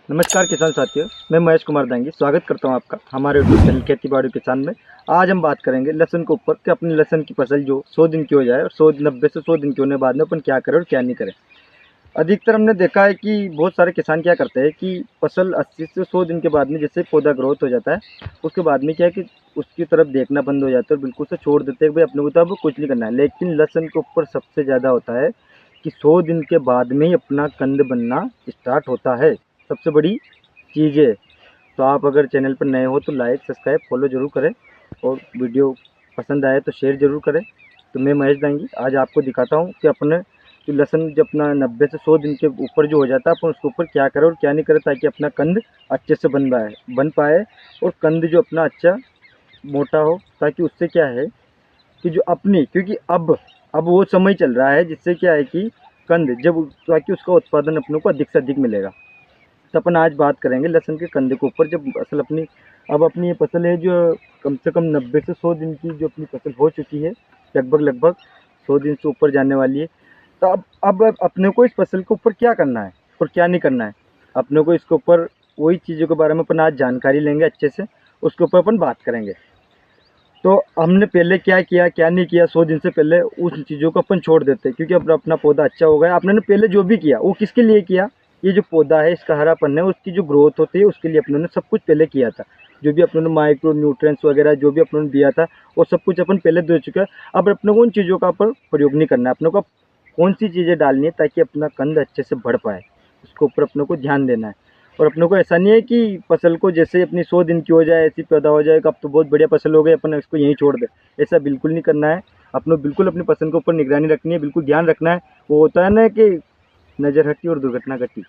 नमस्कार किसान साथियों, मैं महेश कुमार दांगी स्वागत करता हूं आपका हमारे यूट्यूब चैनल खेती बाड़ी किसान में। आज हम बात करेंगे लहसुन के ऊपर कि अपनी लहसुन की फसल जो 100 दिन की हो जाए और 90 से 100 दिन की होने बाद में अपन क्या करें और क्या नहीं करें। अधिकतर हमने देखा है कि बहुत सारे किसान क्या करते हैं कि फसल 80 से 100 दिन के बाद में जैसे पौधा ग्रोथ हो जाता है, उसके बाद में क्या है कि उसकी तरफ देखना बंद हो जाता है और बिल्कुल से छोड़ देते हैं कि भाई अपने को तो अब कुछ नहीं करना है। लेकिन लहसुन के ऊपर सबसे ज़्यादा होता है कि 100 दिन के बाद में ही अपना कंद बनना स्टार्ट होता है। सबसे बड़ी चीज़ें। तो आप अगर चैनल पर नए हो तो लाइक सब्सक्राइब फॉलो ज़रूर करें और वीडियो पसंद आए तो शेयर ज़रूर करें। तो मैं महेश दांगी आज आपको दिखाता हूँ कि अपने जो लहसुन जब अपना 90 से 100 दिन के ऊपर जो हो जाता है अपन उसके ऊपर क्या करें और क्या नहीं करें ताकि अपना कंद अच्छे से बन पाए और कंद जो अपना अच्छा मोटा हो, ताकि उससे क्या है कि जो अपनी, क्योंकि अब वो समय चल रहा है जिससे क्या है कि कंद जब, ताकि उसका उत्पादन अपनों को अधिक से अधिक मिलेगा। तो अपन आज बात करेंगे लहसुन के कंदे के ऊपर। जब फसल अपनी, अब अपनी ये फसल है जो कम से कम 90 से 100 दिन की जो अपनी फसल हो चुकी है, लगभग 100 दिन से ऊपर जाने वाली है। तो अब अपने को इस फसल के ऊपर क्या करना है और क्या नहीं करना है, अपने को इसके ऊपर वही चीज़ों के बारे में अपन आज जानकारी लेंगे अच्छे से, उसके ऊपर अपन बात करेंगे। तो हमने पहले क्या किया क्या नहीं किया, 100 दिन से पहले उस चीज़ों को अपन छोड़ देते हैं, क्योंकि अब अपना पौधा अच्छा हो गया। आपने ने पहले जो भी किया वो किसके लिए किया, ये जो पौधा है इसका हरापन है, उसकी जो ग्रोथ होती है उसके लिए अपनों ने सब कुछ पहले किया था। जो भी अपनों ने माइक्रो न्यूट्रिएंट्स वगैरह जो भी अपनों ने दिया था वो सब कुछ अपन पहले दे चुके हैं। अब अपने को उन चीज़ों का पर प्रयोग नहीं करना है। अपनों को कौन सी चीज़ें डालनी है ताकि अपना कंद अच्छे से बढ़ पाए, उसके ऊपर अपनों को ध्यान देना है। और अपनों को ऐसा नहीं है कि फसल को जैसे अपनी 100 दिन की हो जाए ऐसी पैदा हो जाए कि अब तो बहुत बढ़िया फसल हो गई अपन इसको यहीं छोड़ दें, ऐसा बिल्कुल नहीं करना है। अपनों बिल्कुल अपनी फसल के ऊपर निगरानी रखनी है, बिल्कुल ध्यान रखना है। वो होता है ना कि नज़र हटी और दुर्घटना घटी,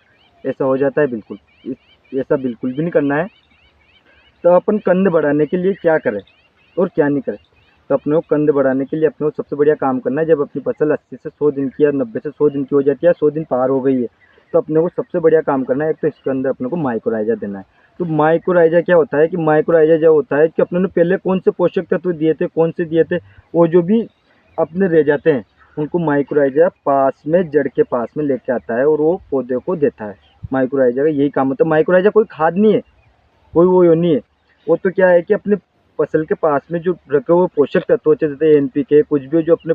ऐसा हो जाता है। बिल्कुल ऐसा बिल्कुल भी नहीं करना है। तो अपन कंद बढ़ाने के लिए क्या करें और क्या नहीं करें। तो अपने को कंद बढ़ाने के लिए अपने को सबसे बढ़िया काम करना है, जब अपनी फसल 80 से 100 दिन की या 90 से 100 दिन की हो जाती है, 100 दिन पार हो गई है, तो अपने को सबसे बढ़िया काम करना है। एक तो इसके अंदर अपने को माइक्रोराइजा देना है। तो माइक्रोराइजा क्या होता है कि माइक्रोराइजा जो होता है कि अपने ने पहले कौन से पोषक तत्व दिए थे, कौन से दिए थे, वो जो भी अपने रह जाते हैं उनको माइक्रोराइजा पास में, जड़ के पास में लेके आता है और वो पौधे को देता है। माइक्रोराइजा का यही काम होता है। माइक्रोराइजा कोई खाद नहीं है, कोई वो नहीं है। वो तो क्या है कि अपने फसल के पास में जो रखे हुए पोषक तत्व होते हैं, जैसे एनपीके कुछ भी, जो अपने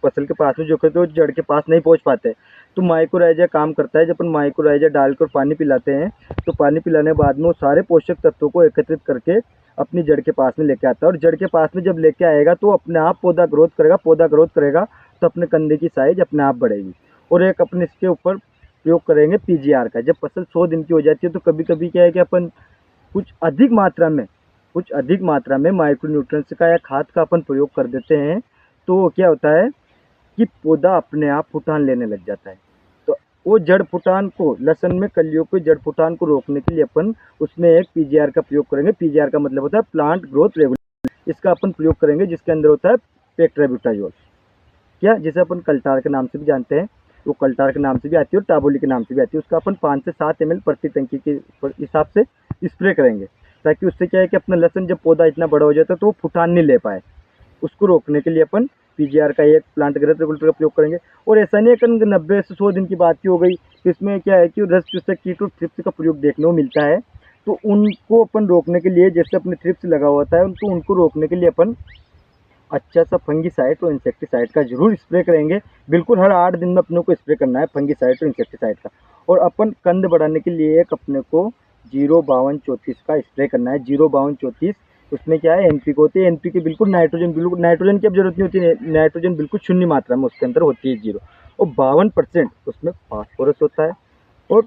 फसल के पास में जो करते हैं वो जड़ के पास नहीं पहुंच पाते। तो माइक्रोराइजा काम करता है। जब अपन माइक्रोराइजा डालकर पानी पिलाते हैं तो पानी पिलाने के बाद में वो सारे पोषक तत्वों को एकत्रित करके अपनी जड़ के पास में लेके आता है। और जड़ के पास में जब लेके आएगा तो अपने आप पौधा ग्रोथ करेगा। पौधा ग्रोथ करेगा तो अपने कंधे की साइज अपने आप बढ़ेगी। और एक अपने इसके ऊपर प्रयोग करेंगे पीजीआर का। जब फसल 100 दिन की हो जाती है तो कभी कभी क्या है कि अपन कुछ अधिक मात्रा में माइक्रो न्यूट्रिएंट्स का या खाद का अपन प्रयोग कर देते हैं। तो क्या होता है कि पौधा अपने आप फुटान लेने लग जाता है। तो वो जड़ फुटान को, लहसुन में कलियों के जड़ फुटान को रोकने के लिए अपन उसमें एक पीजीआर का प्रयोग करेंगे। पीजीआर का मतलब होता है प्लांट ग्रोथ रेगुलेटर। इसका अपन प्रयोग करेंगे जिसके अंदर होता है पेट्राब्यूटाजोल, क्या जिसे अपन कल्टार के नाम से भी जानते हैं। वो कल्टार के नाम से भी आती है और टाबोली के नाम से भी आती है। उसका अपन 5 से 7 ml प्रति टंकी के हिसाब से स्प्रे करेंगे, ताकि उससे क्या है कि अपना लहसुन जब पौधा इतना बड़ा हो जाता है तो वो फुटान नहीं ले पाए। उसको रोकने के लिए अपन पीजीआर का एक प्लांट ग्रोथ रेगुलेटर का प्रयोग करेंगे। और ऐसा नहीं है कि 90 से 100 दिन की बात की हो गई तो इसमें क्या है कि रस चूसक कीट और थ्रिप्स का प्रयोग देखने को मिलता है। तो उनको अपन रोकने के लिए, जैसे अपने थ्रिप्स लगा होता है उनको रोकने के लिए अपन अच्छा सा फंगीसाइड और इंसेक्टिसाइड का जरूर स्प्रे करेंगे। बिल्कुल हर 8 दिन में अपने को स्प्रे करना है फंगीसाइड और इंसेक्टिसाइड का। और अपन कंद बढ़ाने के लिए एक अपने को 05234 का स्प्रे करना है। 05234, उसमें क्या है एनपीके होती है। एनपीके बिल्कुल नाइट्रोजन की अब जरूरत नहीं होती है। नाइट्रोजन बिल्कुल शून्य मात्रा में उसके अंदर होती है 0। और 52% उसमें फास्फोरस होता है और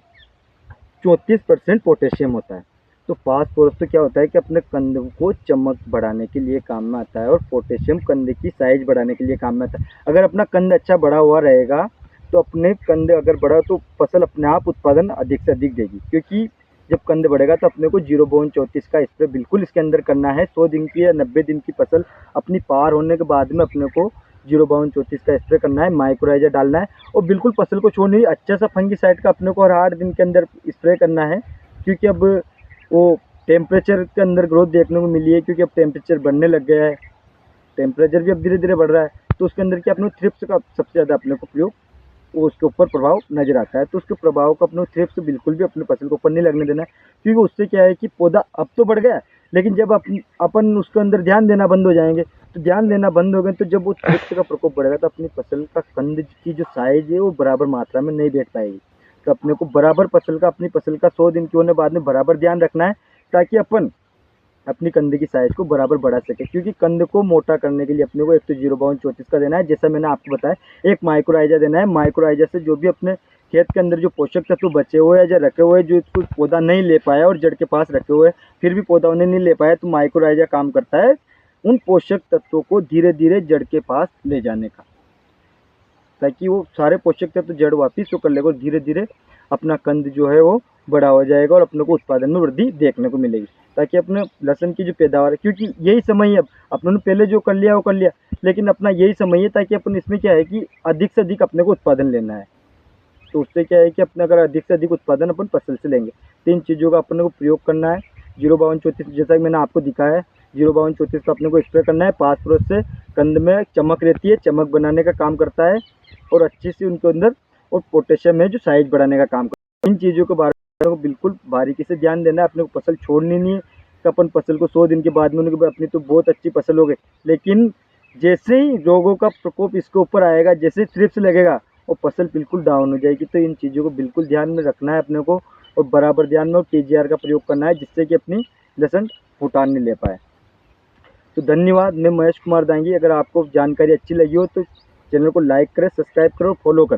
34% पोटेशियम होता है। तो फास्फोरस तो क्या होता है कि अपने कंद को चमक बढ़ाने के लिए काम में आता है और पोटेशियम कंद की साइज बढ़ाने के लिए काम में आता है। अगर अपना कंद अच्छा बढ़ा हुआ रहेगा तो अपने कंद अगर बढ़ा तो फसल अपने आप उत्पादन अधिक से अधिक देगी। क्योंकि जब कंद बढ़ेगा तो अपने को 05234 का स्प्रे बिल्कुल इसके अंदर करना है। 100 दिन की या 90 दिन की फसल अपनी पार होने के बाद में अपने को 05234 का स्प्रे करना है, माइक्रोराइजा डालना है और बिल्कुल फसल को छोड़नी है। अच्छा सा फंगीसाइड का अपने को हर 8 दिन के अंदर स्प्रे करना है। क्योंकि अब वो टेम्परेचर के अंदर ग्रोथ देखने को मिली है, क्योंकि अब टेम्परेचर बढ़ने लग गया है। टेम्परेचर भी अब धीरे धीरे बढ़ रहा है। तो उसके अंदर क्या अपने थ्रिप्स का सबसे ज़्यादा अपने को प्रयोग वो उसके ऊपर प्रभाव नजर आता है। तो उसके प्रभाव को अपने थ्रिप्स बिल्कुल भी अपने फसल के ऊपर नहीं लगने देना है, क्योंकि उससे क्या है कि पौधा अब तो बढ़ गया है, लेकिन जब अपन उसके अंदर ध्यान देना बंद हो जाएंगे, तो ध्यान देना बंद हो गए तो जब वो थ्रिप्स का प्रकोप बढ़ेगा तो अपनी फसल का कंद की जो साइज है वो बराबर मात्रा में नहीं बैठ पाएगी। तो अपने को बराबर अपनी फसल का 100 दिन के होने बाद में बराबर ध्यान रखना है, ताकि अपन अपनी कंद की साइज को बराबर बढ़ा सके। क्योंकि कंद को मोटा करने के लिए अपने को एक तो 05234 का देना है, जैसा मैंने आपको बताया। एक माइक्रोराइजा देना है, माइक्रोराइजा से जो भी अपने खेत के अंदर जो पोषक तत्व बचे हुए हैं या रखे हुए हैं, जो इसको पौधा नहीं ले पाया और जड़ के पास रखे हुए हैं फिर भी पौधा उन्हें नहीं ले पाया, तो माइक्रोराइजा काम करता है उन पोषक तत्वों को धीरे धीरे जड़ के पास ले जाने का, ताकि वो सारे पोषक तत्व जड़ वापिस वो कर लेगा और धीरे धीरे अपना कंद जो है वो बड़ा हो जाएगा और अपने को उत्पादन में वृद्धि देखने को मिलेगी, ताकि अपने लहसुन की जो पैदावार है, क्योंकि यही समय है, अब अपने पहले जो कर लिया वो कर लिया, लेकिन अपना यही समय है, ताकि अपन इसमें क्या है कि अधिक से अधिक अपने को उत्पादन लेना है। तो उससे क्या है कि अपने अगर अधिक से अधिक उत्पादन अपन फसल से लेंगे तो इन चीज़ों का अपने को प्रयोग करना है। 05234 जैसा कि मैंने आपको दिखाया है, 05234 का अपने को स्प्रे करना है। फास्फोरस से कंद में चमक रहती है, चमक बनाने का काम करता है, और अच्छी सी उनके अंदर और पोटेशियम है जो साइज बढ़ाने का काम करता है। इन चीज़ों के बारे में बिल्कुल बारीकी से ध्यान देना है, अपने को फसल छोड़नी नहीं है कि अपन फसल को 100 दिन के बाद में उनके बाद अपनी तो बहुत अच्छी फसल हो गई, लेकिन जैसे ही रोगों का प्रकोप इसके ऊपर आएगा, जैसे थ्रिप्स लगेगा और फसल बिल्कुल डाउन हो जाएगी। तो इन चीज़ों को बिल्कुल ध्यान में रखना है अपने को, और बराबर ध्यान में TGR का प्रयोग करना है, जिससे कि अपनी लहसुन फुटान नहीं ले पाए। तो धन्यवाद, मैं महेश कुमार दांगी। अगर आपको जानकारी अच्छी लगी हो तो चैनल को लाइक करें, सब्सक्राइब करो, फॉलो करें।